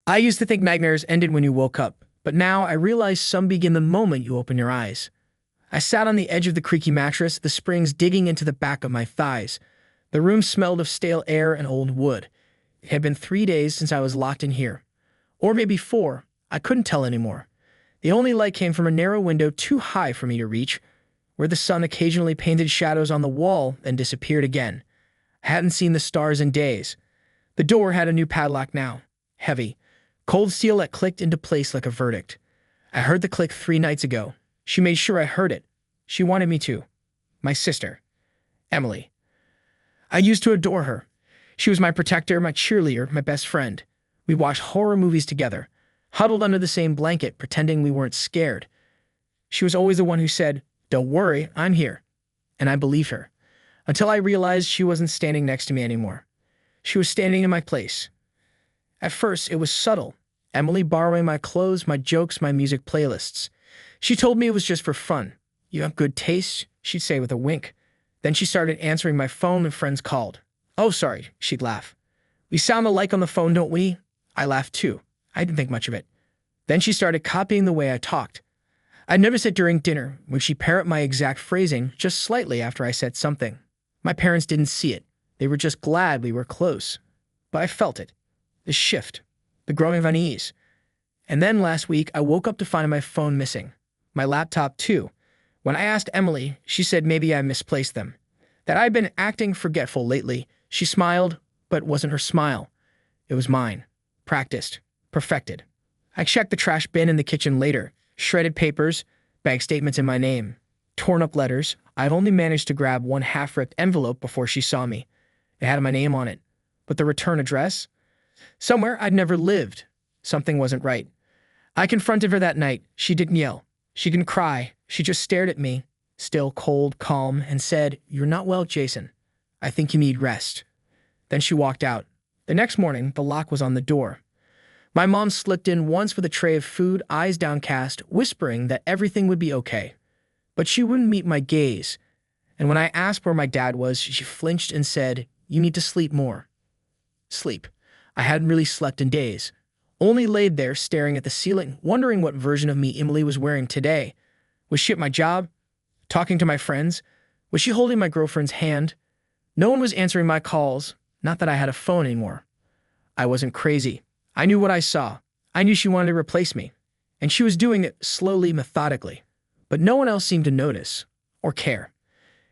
I used to think nightmares ended when you woke up, but now I realize some begin the moment you open your eyes. I sat on the edge of the creaky mattress, the springs digging into the back of my thighs. The room smelled of stale air and old wood. It had been 3 days since I was locked in here. Or maybe 4. I couldn't tell anymore. The only light came from a narrow window too high for me to reach, where the sun occasionally painted shadows on the wall and disappeared again. I hadn't seen the stars in days. The door had a new padlock now. Heavy. Cold steel that clicked into place like a verdict. I heard the click 3 nights ago. She made sure I heard it. She wanted me to. My sister. Emily. I used to adore her. She was my protector, my cheerleader, my best friend. We watched horror movies together, huddled under the same blanket, pretending we weren't scared. She was always the one who said, "Don't worry, I'm here." And I believed her. Until I realized she wasn't standing next to me anymore. She was standing in my place. At first, it was subtle. Emily borrowing my clothes, my jokes, my music playlists. She told me it was just for fun. "You have good taste," she'd say with a wink. Then she started answering my phone when friends called. "Oh, sorry," she'd laugh. "We sound alike on the phone, don't we?" I laughed too. I didn't think much of it. Then she started copying the way I talked. I'd notice it during dinner, when she'd parrot my exact phrasing just slightly after I said something. My parents didn't see it. They were just glad we were close. But I felt it. The shift. The growing of unease. And then last week, I woke up to find my phone missing. My laptop too. When I asked Emily, she said maybe I misplaced them. That I'd been acting forgetful lately. She smiled, but it wasn't her smile. It was mine. Practiced. Perfected. I checked the trash bin in the kitchen later. Shredded papers, bank statements in my name. Torn up letters. I'd only managed to grab one half-ripped envelope before she saw me. It had my name on it. But the return address? Somewhere I'd never lived. Something wasn't right. I confronted her that night. She didn't yell. She didn't cry. She just stared at me, still cold, calm, and said, "You're not well, Jason. I think you need rest." Then she walked out. The next morning, the lock was on the door. My mom slipped in once with a tray of food, eyes downcast, whispering that everything would be okay. But she wouldn't meet my gaze. And when I asked where my dad was, she flinched and said, "You need to sleep more." Sleep. I hadn't really slept in days. Only laid there staring at the ceiling, wondering what version of me Emily was wearing today. Was she at my job? Talking to my friends? Was she holding my girlfriend's hand? No one was answering my calls. Not that I had a phone anymore. I wasn't crazy. I knew what I saw. I knew she wanted to replace me. And she was doing it slowly, methodically. But no one else seemed to notice or care.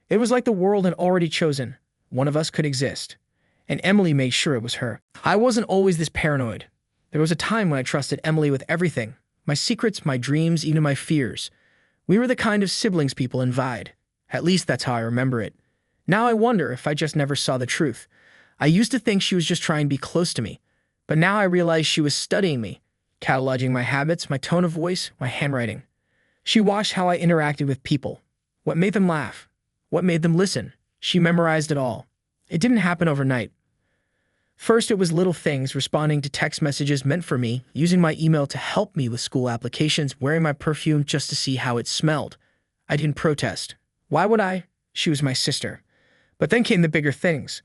It was like the world had already chosen. One of us could exist. And Emily made sure it was her. I wasn't always this paranoid. There was a time when I trusted Emily with everything. My secrets, my dreams, even my fears. We were the kind of siblings people envied. At least that's how I remember it. Now I wonder if I just never saw the truth. I used to think she was just trying to be close to me. But now I realize she was studying me, cataloging my habits, my tone of voice, my handwriting. She watched how I interacted with people. What made them laugh? What made them listen? She memorized it all. It didn't happen overnight. First, it was little things, responding to text messages meant for me, using my email to help me with school applications, wearing my perfume just to see how it smelled. I didn't protest. Why would I? She was my sister. But then came the bigger things.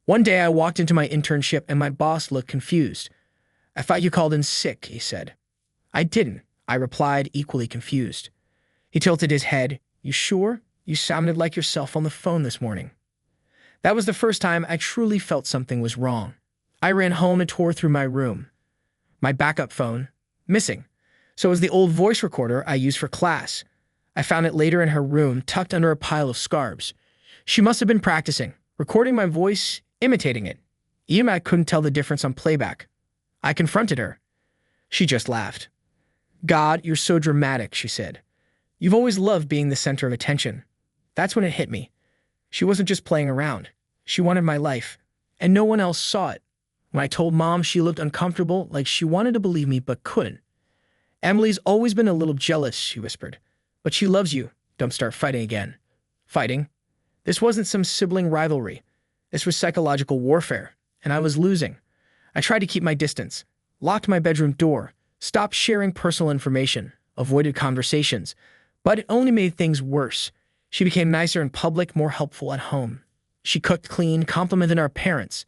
One day I walked into my internship and my boss looked confused. "I thought you called in sick," he said. "I didn't," I replied, equally confused. He tilted his head. "You sure? You sounded like yourself on the phone this morning." That was the first time I truly felt something was wrong. I ran home and tore through my room. My backup phone, missing. So was the old voice recorder I used for class. I found it later in her room, tucked under a pile of scarves. She must have been practicing, recording my voice, imitating it. Even I couldn't tell the difference on playback. I confronted her. She just laughed. "God, you're so dramatic," she said. "You've always loved being the center of attention." That's when it hit me. She wasn't just playing around. She wanted my life, and no one else saw it. When I told Mom, she looked uncomfortable, like she wanted to believe me but couldn't. "Emily's always been a little jealous," she whispered. "But she loves you. Don't start fighting again." Fighting? This wasn't some sibling rivalry. This was psychological warfare, and I was losing. I tried to keep my distance, locked my bedroom door, stopped sharing personal information, avoided conversations, but it only made things worse. She became nicer in public, more helpful at home. She cooked clean, complimented our parents.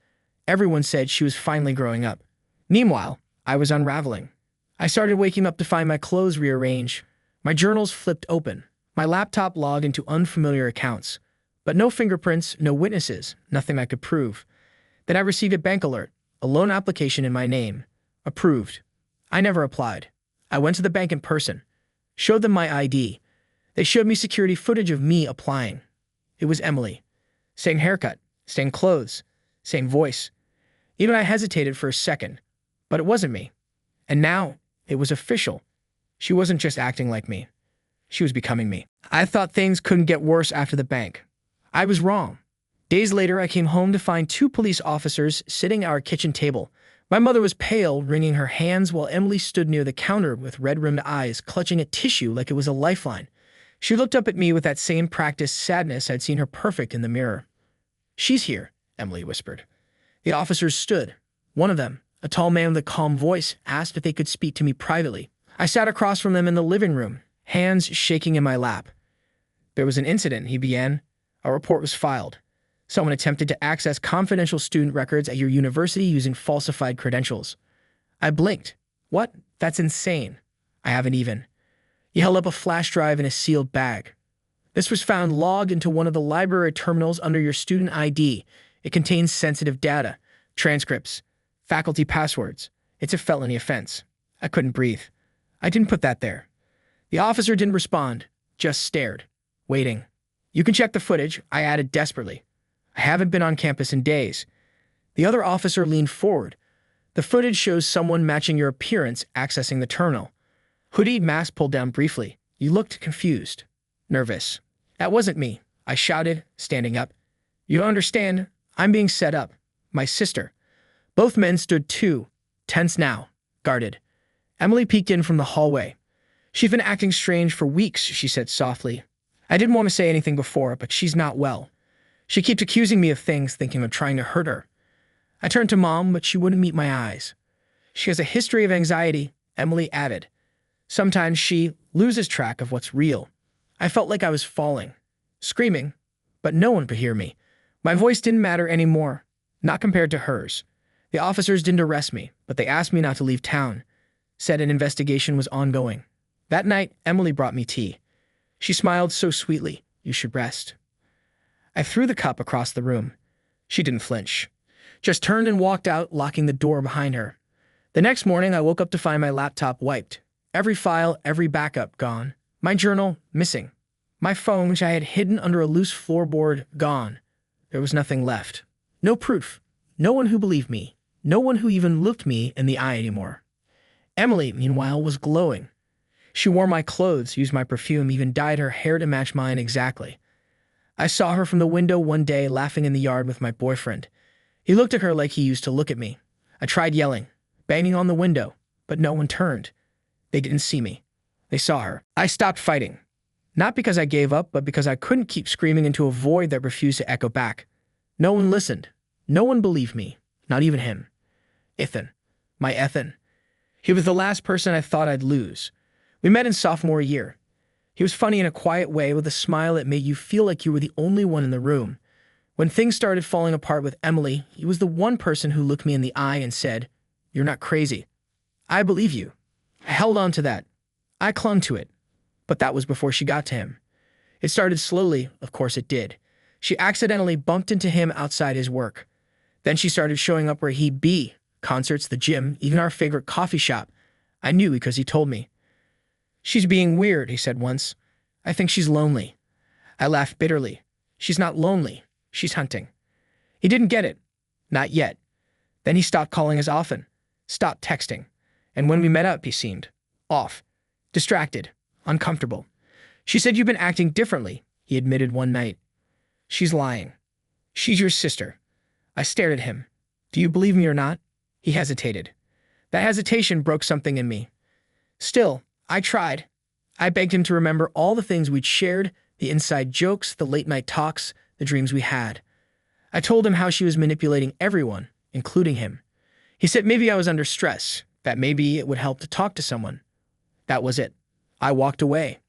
Everyone said she was finally growing up. Meanwhile, I was unraveling. I started waking up to find my clothes rearranged, my journals flipped open, my laptop logged into unfamiliar accounts. But no fingerprints, no witnesses, nothing I could prove. Then I received a bank alert, a loan application in my name. Approved. I never applied. I went to the bank in person, showed them my ID. They showed me security footage of me applying. It was Emily. Same haircut, same clothes, same voice. Even I hesitated for a second, but it wasn't me. And now, it was official. She wasn't just acting like me. She was becoming me. I thought things couldn't get worse after the bank. I was wrong. Days later, I came home to find 2 police officers sitting at our kitchen table. My mother was pale, wringing her hands, while Emily stood near the counter with red-rimmed eyes, clutching at tissue like it was a lifeline. She looked up at me with that same practiced sadness I'd seen her perfect in the mirror. "She's here," Emily whispered. The officers stood. One of them, a tall man with a calm voice, asked if they could speak to me privately. I sat across from them in the living room, hands shaking in my lap. "There was an incident," he began. "A report was filed. Someone attempted to access confidential student records at your university using falsified credentials." I blinked. "What? That's insane." "I haven't even." He held up a flash drive in a sealed bag. "This was found logged into one of the library terminals under your student ID. It contains sensitive data, transcripts, faculty passwords. It's a felony offense." I couldn't breathe. "I didn't put that there." The officer didn't respond, just stared, waiting. "You can check the footage," I added desperately. "I haven't been on campus in days." The other officer leaned forward. "The footage shows someone matching your appearance accessing the terminal. Hoodie, mask pulled down briefly. You looked confused, nervous." "That wasn't me," I shouted, standing up. "You don't understand. I'm being set up. My sister." Both men stood too, tense now, guarded. Emily peeked in from the hallway. "She's been acting strange for weeks," she said softly. "I didn't want to say anything before, but she's not well. She keeps accusing me of things, thinking I'm trying to hurt her." I turned to Mom, but she wouldn't meet my eyes. "She has a history of anxiety," Emily added. "Sometimes she loses track of what's real." I felt like I was falling, screaming, but no one could hear me. My voice didn't matter anymore, not compared to hers. The officers didn't arrest me, but they asked me not to leave town, said an investigation was ongoing. That night, Emily brought me tea. She smiled so sweetly. "You should rest." I threw the cup across the room. She didn't flinch, just turned and walked out, locking the door behind her. The next morning, I woke up to find my laptop wiped. Every file, every backup gone. My journal, missing. My phone, which I had hidden under a loose floorboard, gone. There was nothing left. No proof. No one who believed me. No one who even looked me in the eye anymore. Emily, meanwhile, was glowing. She wore my clothes, used my perfume, even dyed her hair to match mine exactly. I saw her from the window one day laughing in the yard with my boyfriend. He looked at her like he used to look at me. I tried yelling, banging on the window, but no one turned. They didn't see me. They saw her. I stopped fighting. Not because I gave up, but because I couldn't keep screaming into a void that refused to echo back. No one listened. No one believed me. Not even him. Ethan. My Ethan. He was the last person I thought I'd lose. We met in sophomore year. He was funny in a quiet way with a smile that made you feel like you were the only one in the room. When things started falling apart with Emily, he was the one person who looked me in the eye and said, "You're not crazy. I believe you." I held on to that. I clung to it. But that was before she got to him. It started slowly, of course it did. She accidentally bumped into him outside his work. Then she started showing up where he'd be, concerts, the gym, even our favorite coffee shop. I knew because he told me. "She's being weird," he said once. "I think she's lonely." I laughed bitterly. "She's not lonely. She's hunting." He didn't get it. Not yet. Then he stopped calling as often, stopped texting. And when we met up, he seemed off, distracted, uncomfortable. "She said you've been acting differently," he admitted one night. "She's lying. She's your sister." I stared at him. "Do you believe me or not?" He hesitated. That hesitation broke something in me. Still, I tried. I begged him to remember all the things we'd shared, the inside jokes, the late-night talks, the dreams we had. I told him how she was manipulating everyone, including him. He said maybe I was under stress, that maybe it would help to talk to someone. That was it. I walked away.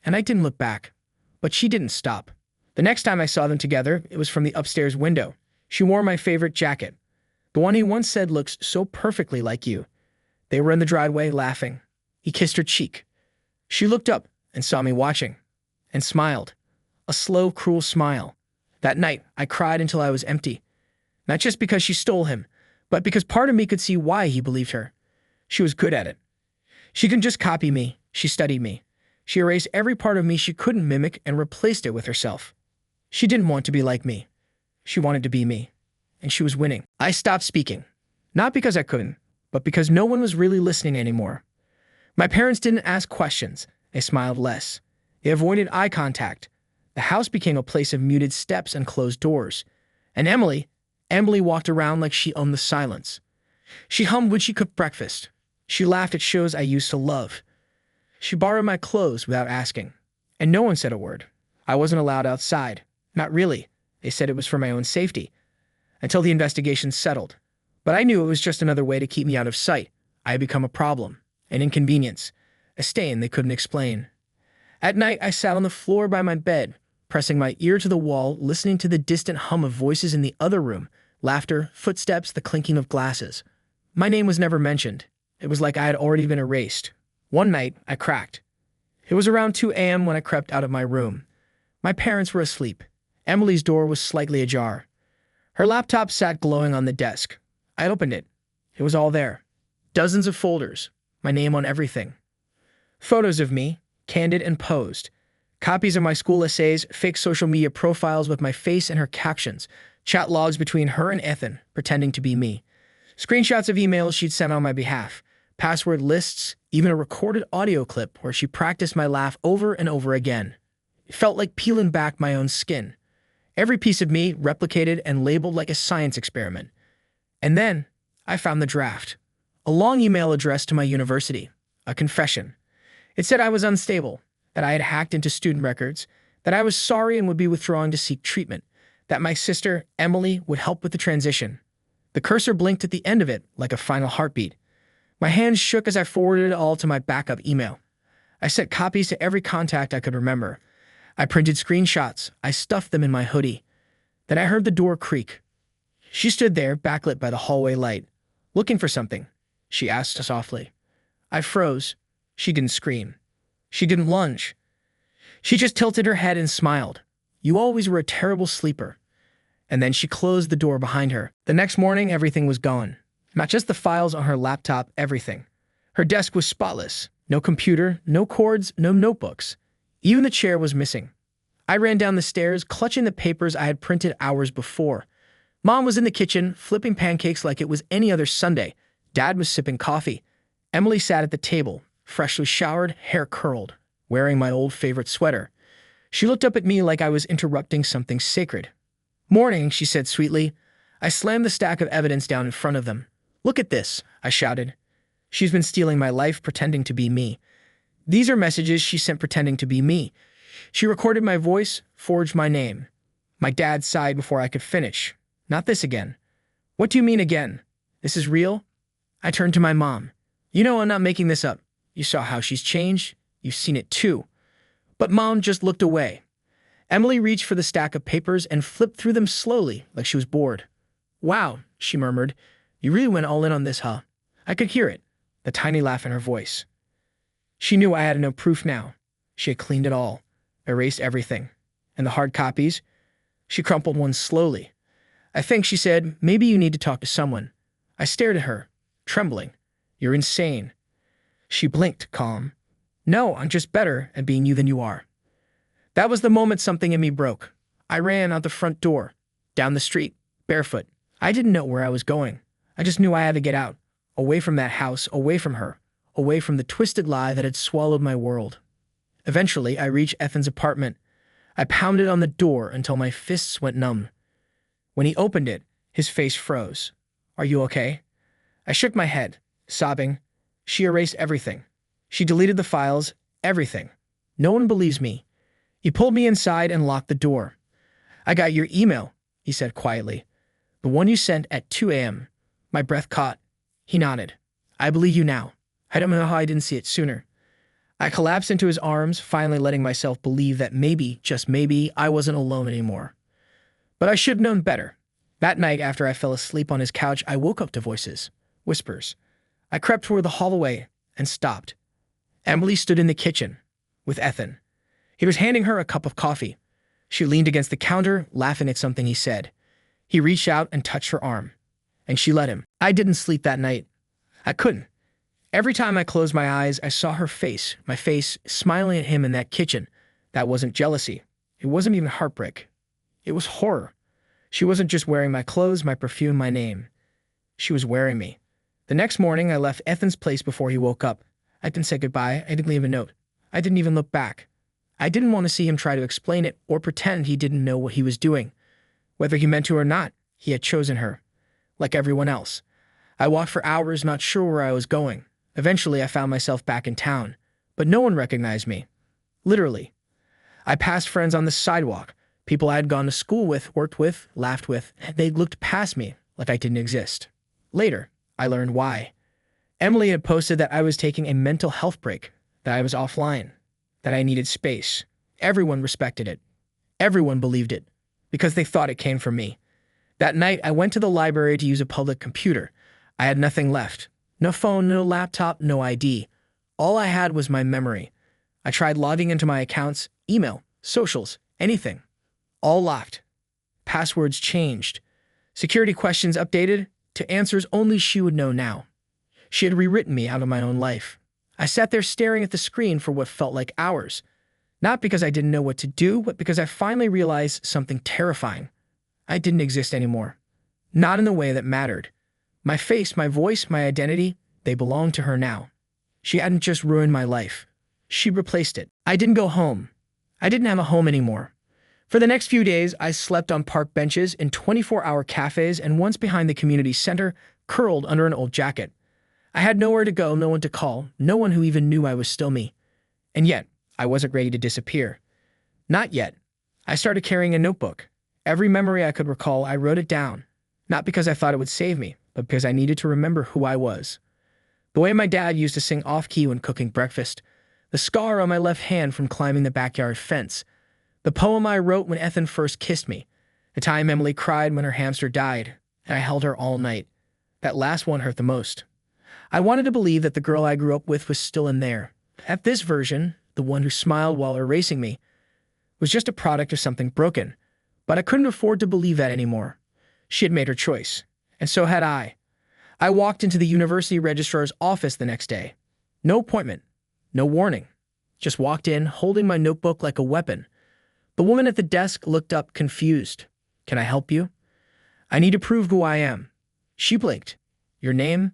And I didn't look back. But she didn't stop. The next time I saw them together, it was from the upstairs window. She wore my favorite jacket. The one he once said looks so perfectly like you. They were in the driveway, laughing. He kissed her cheek. She looked up and saw me watching, and smiled. A slow, cruel smile. That night, I cried until I was empty. Not just because she stole him, but because part of me could see why he believed her. She was good at it. She couldn't just copy me, she studied me. She erased every part of me she couldn't mimic and replaced it with herself. She didn't want to be like me. She wanted to be me. And she was winning. I stopped speaking. Not because I couldn't, but because no one was really listening anymore. My parents didn't ask questions. They smiled less. They avoided eye contact. The house became a place of muted steps and closed doors. And Emily walked around like she owned the silence. She hummed when she cooked breakfast. She laughed at shows I used to love. She borrowed my clothes without asking. And no one said a word. I wasn't allowed outside. Not really. They said it was for my own safety. Until the investigation settled. But I knew it was just another way to keep me out of sight. I had become a problem, an inconvenience, a stain they couldn't explain. At night, I sat on the floor by my bed, pressing my ear to the wall, listening to the distant hum of voices in the other room, laughter, footsteps, the clinking of glasses. My name was never mentioned. It was like I had already been erased. One night, I cracked. It was around 2 a.m. when I crept out of my room. My parents were asleep. Emily's door was slightly ajar. Her laptop sat glowing on the desk. I opened it. It was all there. Dozens of folders. My name on everything. Photos of me, candid and posed. Copies of my school essays, fake social media profiles with my face and her captions. Chat logs between her and Ethan, pretending to be me. Screenshots of emails she'd sent on my behalf. Password lists, even a recorded audio clip where she practiced my laugh over and over again. It felt like peeling back my own skin. Every piece of me replicated and labeled like a science experiment. And then I found the draft. A long email addressed to my university. A confession. It said I was unstable, that I had hacked into student records, that I was sorry and would be withdrawing to seek treatment, that my sister, Emily, would help with the transition. The cursor blinked at the end of it like a final heartbeat. My hands shook as I forwarded it all to my backup email. I sent copies to every contact I could remember. I printed screenshots. I stuffed them in my hoodie. Then I heard the door creak. She stood there, backlit by the hallway light. Looking for something, she asked softly. I froze. She didn't scream. She didn't lunge. She just tilted her head and smiled. You always were a terrible sleeper. And then she closed the door behind her. The next morning, everything was gone. Not just the files on her laptop, everything. Her desk was spotless. No computer, no cords, no notebooks. Even the chair was missing. I ran down the stairs, clutching the papers I had printed hours before. Mom was in the kitchen, flipping pancakes like it was any other Sunday. Dad was sipping coffee. Emily sat at the table, freshly showered, hair curled, wearing my old favorite sweater. She looked up at me like I was interrupting something sacred. Morning, she said sweetly. I slammed the stack of evidence down in front of them. Look at this, I shouted. She's been stealing my life, pretending to be me. These are messages she sent pretending to be me. She recorded my voice, forged my name. My dad sighed before I could finish. Not this again. What do you mean again? This is real? I turned to my mom. You know I'm not making this up. You saw how she's changed. You've seen it too. But Mom just looked away. Emily reached for the stack of papers and flipped through them slowly, like she was bored. Wow, she murmured. You really went all in on this, huh? I could hear it, the tiny laugh in her voice. She knew I had no proof now. She had cleaned it all, erased everything. And the hard copies? She crumpled one slowly. I think, she said, maybe you need to talk to someone. I stared at her, trembling. You're insane. She blinked, calm. No, I'm just better at being you than you are. That was the moment something in me broke. I ran out the front door, down the street, barefoot. I didn't know where I was going. I just knew I had to get out, away from that house, away from her, away from the twisted lie that had swallowed my world. Eventually, I reached Ethan's apartment. I pounded on the door until my fists went numb. When he opened it, his face froze. Are you okay? I shook my head, sobbing. She erased everything. She deleted the files, everything. No one believes me. He pulled me inside and locked the door. I got your email, he said quietly. The one you sent at 2 a.m. My breath caught. He nodded. I believe you now. I don't know how I didn't see it sooner. I collapsed into his arms, finally letting myself believe that maybe, just maybe, I wasn't alone anymore. But I should have known better. That night, after I fell asleep on his couch, I woke up to voices, whispers. I crept toward the hallway and stopped. Emily stood in the kitchen with Ethan. He was handing her a cup of coffee. She leaned against the counter, laughing at something he said. He reached out and touched her arm, and she let him. I didn't sleep that night. I couldn't. Every time I closed my eyes, I saw her face, my face, smiling at him in that kitchen. That wasn't jealousy. It wasn't even heartbreak. It was horror. She wasn't just wearing my clothes, my perfume, my name. She was wearing me. The next morning, I left Ethan's place before he woke up. I didn't say goodbye. I didn't leave a note. I didn't even look back. I didn't want to see him try to explain it or pretend he didn't know what he was doing. Whether he meant to or not, he had chosen her. Like everyone else. I walked for hours, not sure where I was going. Eventually, I found myself back in town. But no one recognized me. Literally. I passed friends on the sidewalk. People I had gone to school with, worked with, laughed with. They looked past me like I didn't exist. Later, I learned why. Emily had posted that I was taking a mental health break, that I was offline, that I needed space. Everyone respected it. Everyone believed it, because they thought it came from me. That night, I went to the library to use a public computer. I had nothing left. No phone, no laptop, no ID. All I had was my memory. I tried logging into my accounts, email, socials, anything. All locked. Passwords changed. Security questions updated to answers only she would know now. She had rewritten me out of my own life. I sat there staring at the screen for what felt like hours. Not because I didn't know what to do, but because I finally realized something terrifying. I didn't exist anymore. Not in the way that mattered. My face, my voice, my identity, they belonged to her now. She hadn't just ruined my life. She replaced it. I didn't go home. I didn't have a home anymore. For the next few days, I slept on park benches in 24-hour cafes and once behind the community center, curled under an old jacket. I had nowhere to go, no one to call, no one who even knew I was still me. And yet, I wasn't ready to disappear. Not yet. I started carrying a notebook. Every memory I could recall, I wrote it down. Not because I thought it would save me, but because I needed to remember who I was. The way my dad used to sing off-key when cooking breakfast. The scar on my left hand from climbing the backyard fence. The poem I wrote when Ethan first kissed me. The time Emily cried when her hamster died, and I held her all night. That last one hurt the most. I wanted to believe that the girl I grew up with was still in there. That this version, the one who smiled while erasing me, was just a product of something broken. But I couldn't afford to believe that anymore. She had made her choice, and so had I. I walked into the university registrar's office the next day. No appointment, no warning. Just walked in, holding my notebook like a weapon. The woman at the desk looked up, confused. "Can I help you?" "I need to prove who I am." She blinked. "Your name?"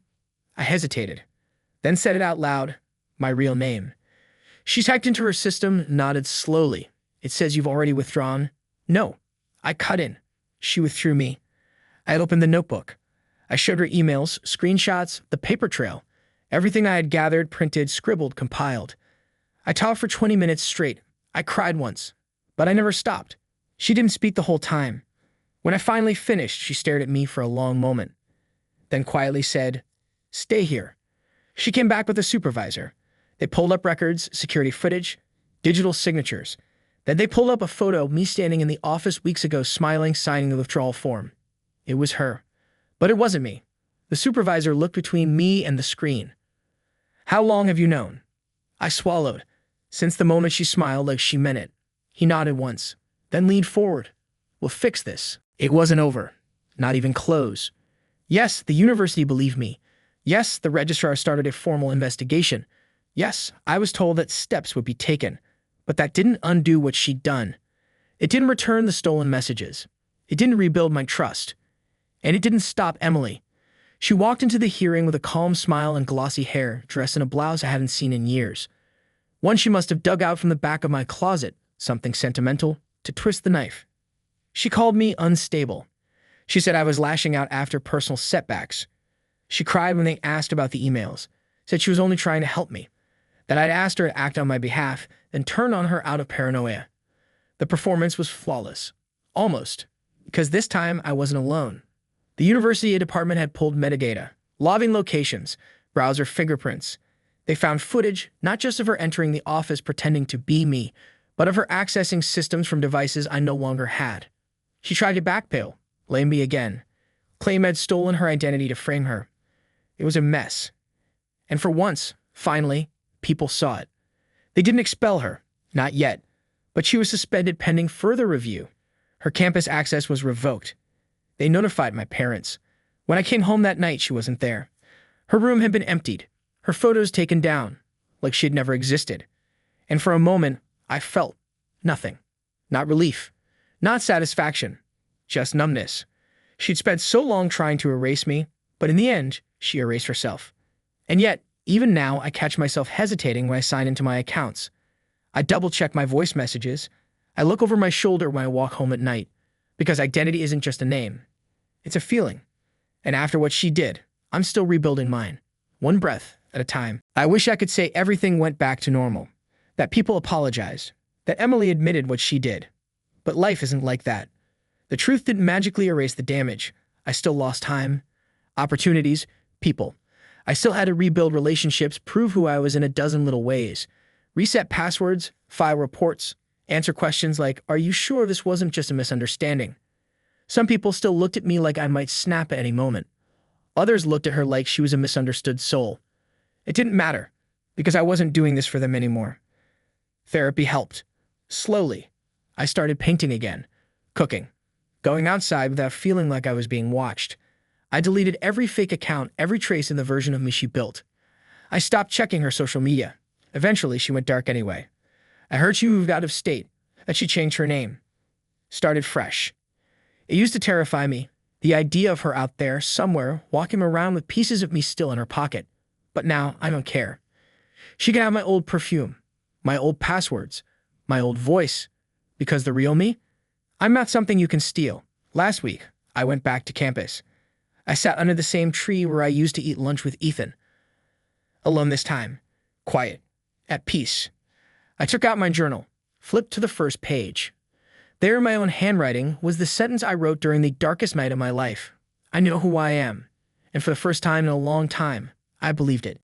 I hesitated, then said it out loud, "My real name." She typed into her system, nodded slowly. "It says you've already withdrawn." "No." I cut in. She withdrew me. I had opened the notebook. I showed her emails, screenshots, the paper trail. Everything I had gathered, printed, scribbled, compiled. I talked for 20 minutes straight. I cried once, but I never stopped. She didn't speak the whole time. When I finally finished, she stared at me for a long moment, then quietly said, "Stay here." She came back with a supervisor. They pulled up records, security footage, digital signatures. Then they pulled up a photo of me standing in the office weeks ago, smiling, signing the withdrawal form. It was her. But it wasn't me. The supervisor looked between me and the screen. "How long have you known?" I swallowed. Since the moment she smiled like she meant it. He nodded once, then leaned forward. "We'll fix this." It wasn't over. Not even close. Yes, the university believed me. Yes, the registrar started a formal investigation. Yes, I was told that steps would be taken. But that didn't undo what she'd done. It didn't return the stolen messages. It didn't rebuild my trust. And it didn't stop Emily. She walked into the hearing with a calm smile and glossy hair, dressed in a blouse I hadn't seen in years. One she must have dug out from the back of my closet, something sentimental, to twist the knife. She called me unstable. She said I was lashing out after personal setbacks. She cried when they asked about the emails, said she was only trying to help me, that I'd asked her to act on my behalf, then turned on her out of paranoia. The performance was flawless. Almost. Because this time I wasn't alone. The university department had pulled metadata, logging locations, browser fingerprints. They found footage, not just of her entering the office pretending to be me, but of her accessing systems from devices I no longer had. She tried to backpedal, blame me again, claim I'd stolen her identity to frame her. It was a mess. And for once, finally, people saw it. They didn't expel her, not yet, but she was suspended pending further review. Her campus access was revoked. They notified my parents. When I came home that night, she wasn't there. Her room had been emptied, her photos taken down, like she had never existed. And for a moment, I felt nothing. Not relief, not satisfaction, just numbness. She'd spent so long trying to erase me, but in the end, she erased herself. And yet, even now, I catch myself hesitating when I sign into my accounts. I double-check my voice messages. I look over my shoulder when I walk home at night, because identity isn't just a name. It's a feeling. And after what she did, I'm still rebuilding mine, one breath at a time. I wish I could say everything went back to normal, that people apologized, that Emily admitted what she did. But life isn't like that. The truth didn't magically erase the damage. I still lost time, opportunities, people. I still had to rebuild relationships, prove who I was in a dozen little ways. Reset passwords, file reports, answer questions like, "Are you sure this wasn't just a misunderstanding?" Some people still looked at me like I might snap at any moment. Others looked at her like she was a misunderstood soul. It didn't matter, because I wasn't doing this for them anymore. Therapy helped. Slowly, I started painting again, cooking, going outside without feeling like I was being watched. I deleted every fake account, every trace in the version of me she built. I stopped checking her social media. Eventually, she went dark anyway. I heard she moved out of state, that she changed her name. Started fresh. It used to terrify me, the idea of her out there, somewhere, walking around with pieces of me still in her pocket. But now, I don't care. She can have my old perfume, my old passwords, my old voice, because the real me? I'm not something you can steal. Last week, I went back to campus. I sat under the same tree where I used to eat lunch with Ethan. Alone this time. Quiet. At peace. I took out my journal, flipped to the first page. There in my own handwriting was the sentence I wrote during the darkest night of my life. I know who I am. And for the first time in a long time, I believed it.